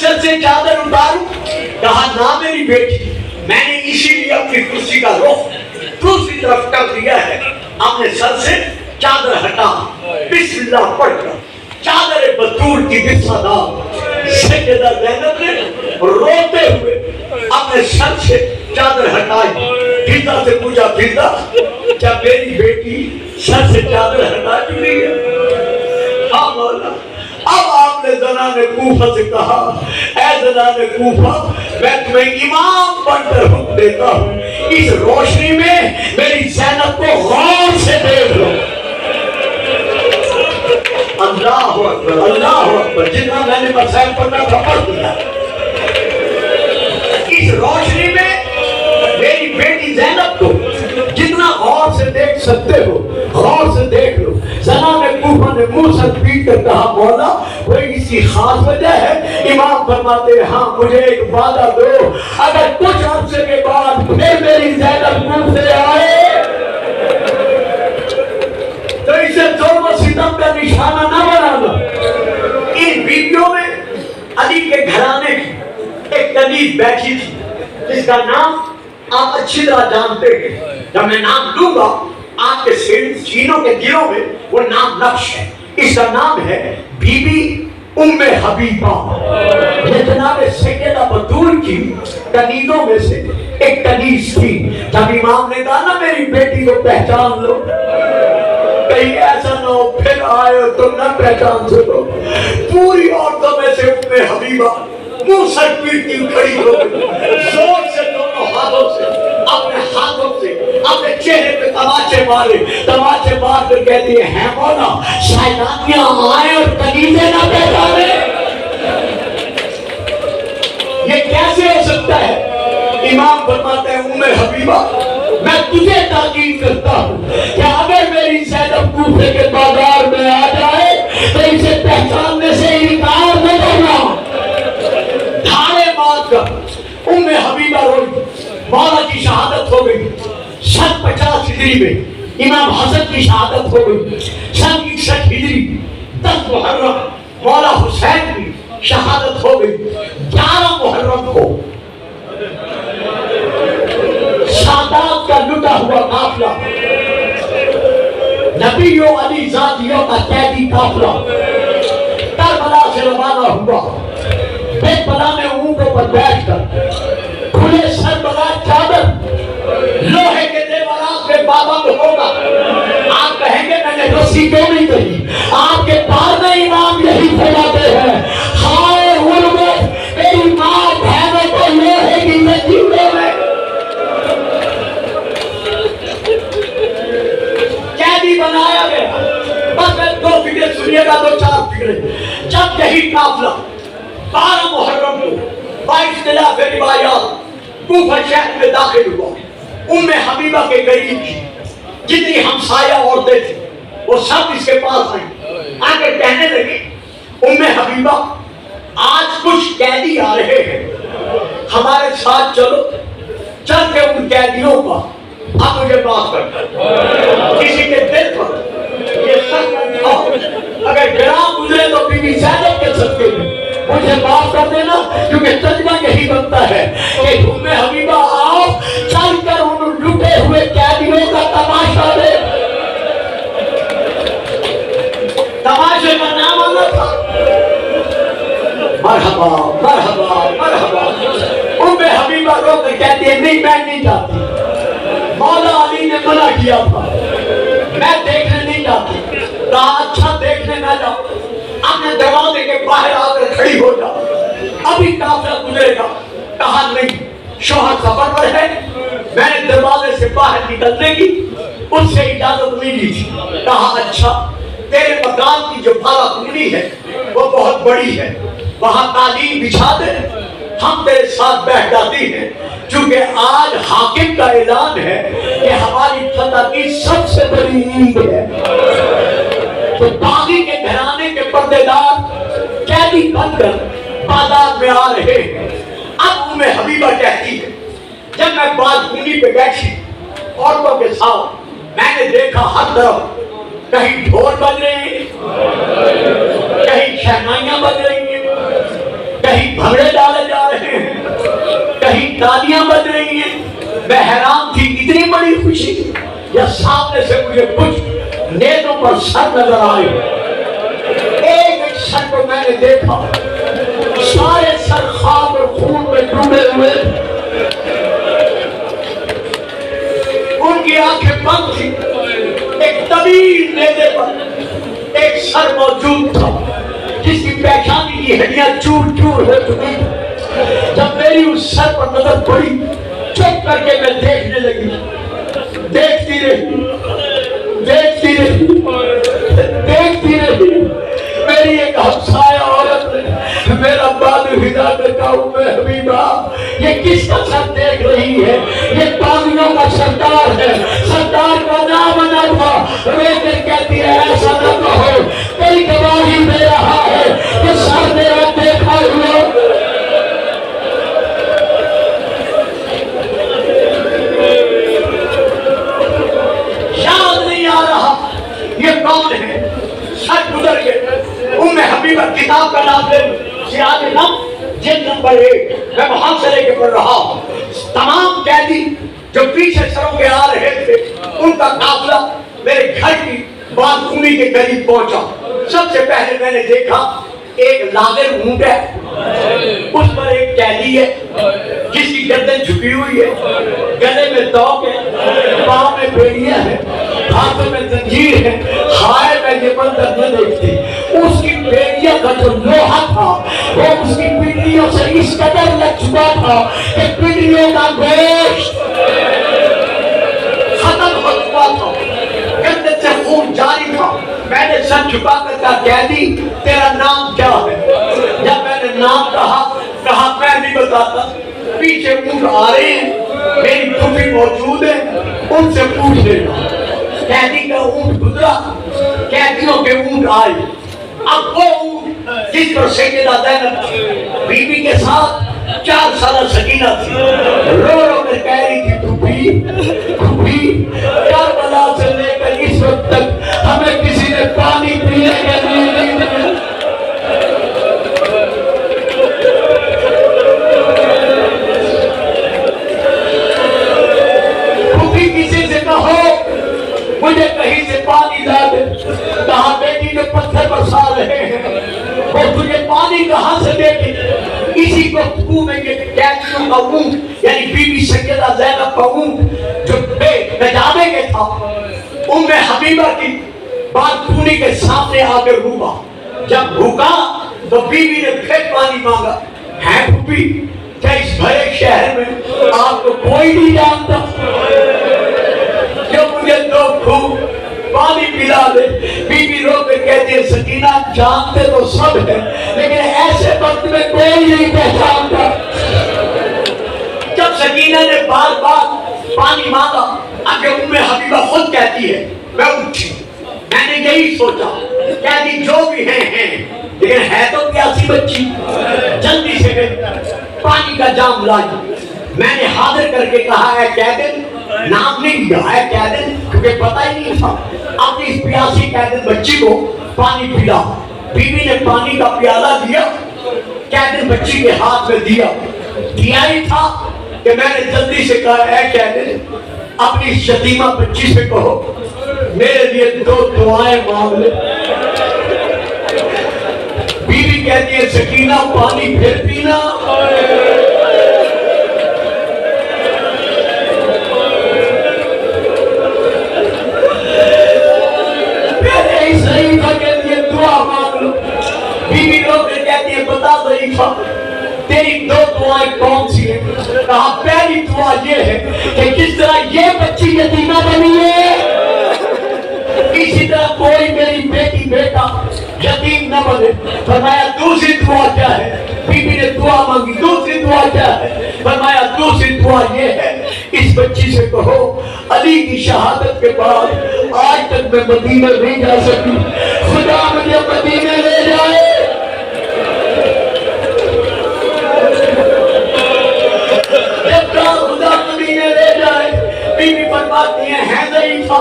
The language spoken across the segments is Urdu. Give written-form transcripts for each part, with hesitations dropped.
سر سے چادر اتاروں؟ کہا نہ میری بیٹی، میں نے اسی لیے اپنی کرسی کا رخ دوسری طرف کر دیا ہے۔ اپنے سر سے چادر ہٹا، بسم اللہ پڑھ کر چادر بطور کی بسا دار سیدہ زینب نے روتے ہوئے اپنے سر سے چادر ہٹائی۔ فضا سے پوچھا، فضا کیا میری بیٹی سر سے چادر ہٹا چکی ہے؟ ہاں مولا۔ اب آپ نے زنان کوفہ سے کہا، اے زنان کوفہ، میں تمہیں امام بن کر حکم دیتا ہوں، اس روشنی میں میری زینب کو غور سے دیکھ لو۔ اللہ اکبر، اللہ اکبر، جتنا میں نے مسائل پڑھنا تھا پڑھ دیا۔ اس روشنی میں میری بیٹی زینب کو جتنا غور سے دیکھ سکتے ہو غور سے دیکھ لو۔ زنان کوفہ نے منہ سر پیٹ کر کہا، مولا کوئی اسی خاص وجہ ہے؟ امام فرماتے ہیں، ہاں مجھے ایک وعدہ دو، اگر کچھ عرصے کے بعد پھر میری زینب منہ سے آئے تو اسے ظلم و ستم کا نشانہ نہ بنانا۔ اس ویڈیو میں علی کے گھرانے کی ایک کنیز بیٹھی تھی جس کا نام آپ اچھی طرح جانتے ہیں۔ جب میں نام دوں گا آپ کے سینوں کے دلوں میں وہ نام نقش ہے۔ اس کا نام ہے بی بی ام حبیبہ۔ یہ جناب سیدہ بطول کی کنیزوں میں سے ایک کنیز تھی۔ جب امام نے کہا نا میری بیٹی کو پہچان لو، کہیں ایسا نہ ہو پھر آئے ہو تم نہ پہچان سکو، پوری عورتوں میں سے ام حبیبہ منہ سر پیٹتی کھڑی ہو گئی، زور سے دونوں ہاتھوں سے اپنے ہاتھوں سے اپنے چہرے پہ تماچے مارے، تماچے مار کر کہتی ہے مولا شیطانیاں آئے اور کنیزیں نہ پہچانے، یہ کیسے ہو سکتا ہے؟ امام فرماتے ہیں ام حبیبہ میں تجھے تاکید کرتا ہوں کہ اگر میری زینب کوفے کے بازار میں آ جائے تو اسے پہچاننے سے انکار نہ کرنا۔ دھاڑے مار کر ام حبیبہ روئی، مولا کی شہادت ہو گئی۔ 50 ہجری میں امام حسن کی شہادت ہو گئی۔ 61 ہجری 10 محرم مولا حسین کی شہادت ہو گئی۔ 11 محرم کو سادات کا لٹا ہوا قافلہ، نبی و علی ذاتیوں کا قیدی قافلہ کربلا سے روانہ ہوا۔ بیت بلا میں اونٹوں پر بیٹھ کر کھلے سر بلا چادر لوہے کے زیورات میں پابند ہوگا۔ آپ کہیں گے میں نے رسی کیوں نہیں کہی؟ آپ کے پار میں امام یہی فرماتے ہیں، ہائے غربت میری ماں بہنوں کو لوہے کی زنجیروں میں قیدی بنایا گیا۔ بس میں 2 فکرے سنیے گا، 2-4 فکرے۔ جب یہی قافلہ 12 محرم کو باختلاف روایات کوفہ شہر میں داخل ہوا، ام حبیبہ کے قریب کی جتنی ہمسایہ عورتیں تھیں وہ سب اس کے پاس آئیں، آ کے کہنے لگی ام حبیبہ آج کچھ قیدی آ رہے ہیں، ہمارے ساتھ چلو، چل کے ان قیدیوں کا اب مجھے معاف کر۔ کسی کے دل پر یہ سخت تھا، اگر گراں گزرے تو بی بی زینب کے صدقے میں مجھے معاف کر دینا، کیونکہ تجربہ یہی بنتا ہے کہ ام حبیبہ آؤ چل کر ان لٹے ہوئے قیدیوں کا تماشا دے۔ تماشے کا نام آنا تھا مرحبا مرحبا مرحبا۔ ام حبیبہ رو کر کہتی ہے نہیں میں نہیں جاتی، مولا علی نے منع کیا تھا، میں دیکھنے نہیں جاتی۔ کہا اچھا دیکھنے نہ جاؤ، اپنے دروازے کے باہر آ کر کھڑی ہو جاؤ، ابھی قافلہ گزرے گا۔ کہا نہیں شوہر سفر پر ہے، میں نے دروازے سے باہر نکلنے کی اس سے اجازت نہیں دی تھی۔ کہا اچھا تیرے مکان کی جو بالا کنڈی ہے وہ بہت بڑی ہے، وہاں قالین بچھا دے، ہم تیرے ساتھ بیٹھ جاتی ہیں، چونکہ آج حاکم کا اعلان ہے کہ ہماری فتح کی سب سے بڑی عید ہے۔ تو باغی کے گھرانے کے پردے دار قیدی بن کر بازار میں آ رہے ہیں۔ اب ام حبیبہ کہتی ہے جب میں بالکنی پہ بیٹھی عورتوں کے ساتھ میں نے دیکھا ہر طرف کہیں ڈھول بج رہے ہیں، کہیں شہنائیاں بج رہی ہیں، کہیں تالیاں بج رہی ہیں. میں حیران تھی اتنی بڑی خوشی. یا سامنے سے مجھے کچھ نیزوں پر سر نظر آئے. ایک سر کو میں نے دیکھا, سارے سر خاک اور خون میں ڈوبے ہوئے. ان کی آنکھیں بند تھی. ایک طویل نیزے پر ایک سر موجود تھا جس کی پیشانی کی ہڈیاں چور چور ہو چکی تھی. جب میری اس سر پر نظر پڑی, چپ کر کے میں دیکھنے لگی. دیکھتی رہی, دیکھتی رہی, دیکھتی رہی. میری ایک ہمسایہ عورت نے میرا بال ہلا کے کہا, حبیبہ یہ کس کا سر دیکھ رہی ہے؟ یہ پاگلوں کا سردار ہے, سردار کا نام نہ تھا. لیکن کہتی ہے ایسا نہ کہو, کوئی گواہی دے رہا ہے کہ سر میرا دیکھا ہوا. یاد نہیں آ رہا یہ کون ہے. سر گزر گئے. ام حبیبہ کتاب کا نام لے, سیاق نم جلد نمبر 1. میں وہاں سے لے کے پڑھ رہا ہوں. تمام قیدی جو پیچھے سروں کے آ رہے تھے ان کا قافلہ میرے گھر کی بالکنی کے قریب پہنچا. سب سے پہلے میں نے دیکھا ایک لاغر اونٹ ہے, اس پر ایک قیدی ہے جس کی گردن جھکی ہوئی ہے, گلے میں توق ہے, پاؤں میں بیڑیاں ہیں, ہاتھوں میں زنجیر ہے. ہائے میں یہ منظر نہ دیکھتی. اس کی بیڑیاں کا جو لوہا تھا وہ اس کی پنڈلیوں سے اس قدر لگ چکا تھا کہ پنڈلیوں کا گوشت ختم ہو چکا تھا, گردن سے خون جاری تھا. میں نے سر چھپا کر کہا, قیدی تیرا نام کیا ہے؟ جب میں نے نام کہا میں نہیں بتاتا. پیچھے اونٹ آ رہے ہیں, میری پھوپھی موجود ہے, ان سے پوچھ لینا. قیدی کا اونٹ گزرا, قیدیوں کے اونٹ آئے. اب وہ اونٹ جس پر سیدہ زینب بی بی کے ساتھ 4 سالہ سکینہ تھی, رو رو کر کہہ رہی تھی, پھوپھی کربلا سے لے کر اس وقت تک ہمیں کسی نے پانی پینے کے لیے نہیں دیا. پھوپھی کسی سے کہو مجھے کہیں سے پانی لا دے. کہاں بیٹی جو پتھر برسا رہے ہیں وہ تجھے پانی کہاں سے دے گی؟ اسی گفتگو میں یہ قیدیوں کا اونٹ یعنی بی بی سیدہ زینب کا اونٹ جو بے نجابے کے تھا, ام حبیبہ کی بالکنی کے سامنے آ کر رکا. جب رکا تو بی بی نے پھر پانی مانگا. ہے پھوپھی کیا اس بھرے شہر میں آپ کو کوئی نہیں جانتا جو مجھے 2 گھونٹ پانی پلا دے؟ بی بی رو کے کہتی ہے, سکینہ جانتے تو سب ہیں لیکن ایسے وقت میں کوئی نہیں پہچانتا. جب سکینہ نے بار بار پانی مانگا, آگے ام حبیبہ خود کہتی ہے میں اٹھی. میں نے یہی سوچا کہتی جو بھی ہیں لیکن ہے تو پیاسی بچی. جلدی سے پانی کا جام لائی. میں نے حاضر کر کے کہا ہے قیدن, نام نہیں دیا ہے قیدن کیونکہ پتہ ہی نہیں تھا. اپنی اس پیاسی قیدن بچی کو پانی پلا. بی بی نے پانی کا پیالہ دیا, قیدن بچی کے ہاتھ میں دیا ہی تھا کہ میں نے جلدی سے کہا ہے قیدن اپنی یتیمہ بچی سے کہو میرے لیے 2 دعائیں مانگ لے. بی بی کہتی ہے سکینہ پانی پھر پینا. بی بی رو کے کہتی ہے بتا ضعیفہ تیری 2 دعائیں کون سی ہیں؟ کہا پہلی دعا یہ ہے کہ جس طرح یہ بچی یتیمہ بنی ہے اسی طرح کوئی میری بیٹی بیٹا یتیم نہ بنے. فرمایا دوسری دعا کیا ہے؟ بی بی نے دعا مانگی. دوسری دعا کیا ہے؟ فرمایا دوسری دعا یہ ہے اس بچی سے کہو علی کی شہادت کے بعد آج تک میں مدینہ نہیں جا سکی, خدا مجھے مدینہ لے جائے. خدا مدینہ لے جائے. بی بی فرماتی ہیں ضعیفہ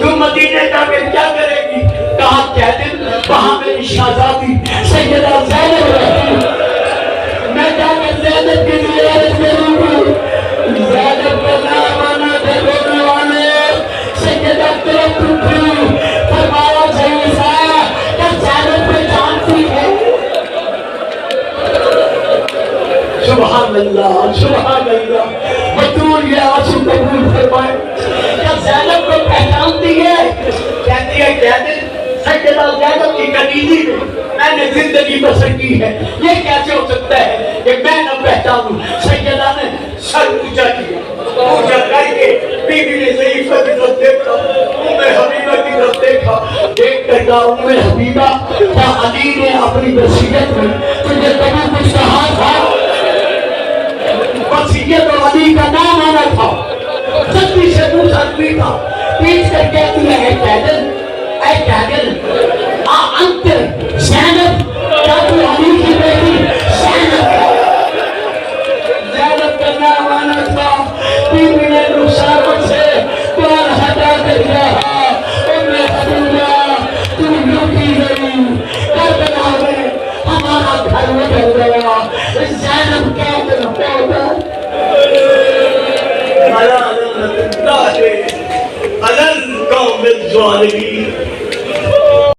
تم مدینے جا کے کیا کرے گی؟ کہا کہتے وہاں میری شہزادی سیدہ زینب رہتی, میں جا کے زینب کے لیے عرض کروں گی سبحان اللہ سبحان اللہ. بطول یہ آنسو قبول فرمائے. کیا زینب کو پہچانتی ہے؟ کہتی ہے کہتے سیدہ زینب کی کنیزی میں نے زندگی بسر کی ہے. یہ کیسے ہو سکتا ہے کہ میں نہ پہچانوں؟ سیدہ نے سر اونچا کیا, اونچا کر کے بی بی نے ضعیفہ کی طرف دیکھا, حبیبہ کی طرف دیکھا, دیکھ کر کہا حبیبہ کیا علی نے اپنی وصیت میں تجھے کبھی کچھ کہا تھا؟ وصیت اور علی کا نام آنا تھا. جلدی سے منہ سکتی تھا, پیچھ کر کہتی ہے اے کیدل انت زینب, کیا تو علی کی بیٹی زینب ہے؟ زینب کا نام آنا تھا. بی بی نے رخسار سے پار ہٹا کر کہا حبیبہ تم لوٹی گئی, کربلا میں ہمارا گھر اجڑ گیا. زینب کیا کرتا ہوتا على القوم الظالمين.